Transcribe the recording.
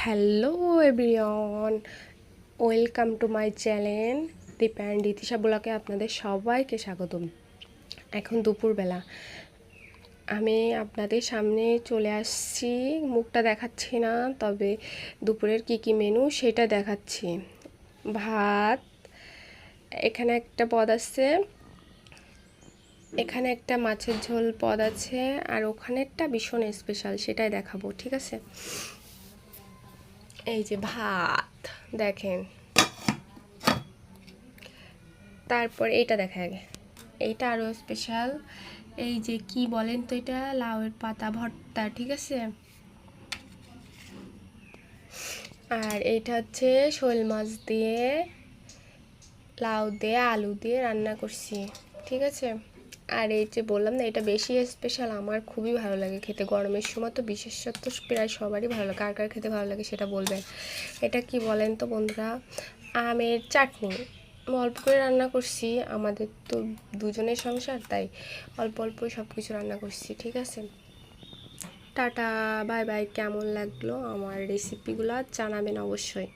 Hello everyone, welcome to my channel Deep and Itisha ব্লগে আপনাদের সবাইকে স্বাগতম। এখন দুপুরবেলা আমি আপনাদের সামনে চলে আসছি। মুখটা দেখাচ্ছি না, তবে দুপুরের কি মেনু সেটা দেখাচ্ছি। ভাত, এখানে একটা পদ আছে, এখানে একটা মাছের ঝোল পদ আছে, আর ওখানেরটা ভীষণ স্পেশাল, সেটাই দেখাবো। ঠিক আছে, এই যে ভাত দেখেন, তারপর এইটা দেখা আগে, এইটা আরও স্পেশাল। এই যে কি বলেন তো, এটা লাউয়ের পাতা ভর্তা। ঠিক আছে, আর এইটা হচ্ছে শোল মাছ দিয়ে, লাউ দিয়ে, আলু দিয়ে রান্না করছি। ঠিক আছে, আর এই যে বললাম না, এটা বেশি স্পেশাল, আমার খুবই ভালো লাগে খেতে। গরমের সময় তো বিশেষত প্রায় সবারই ভালো লাগে, কার কার খেতে ভালো লাগে সেটা বলবেন। এটা কি বলেন তো বন্ধুরা, আমের চাটনি। অল্প করে রান্না করছি, আমাদের তো দুজনের সংসার, তাই অল্প অল্পই সব কিছু রান্না করছি। ঠিক আছে, টাটা, বাই বাই। কেমন লাগলো আমার রেসিপিগুলো জানাবেন অবশ্যই।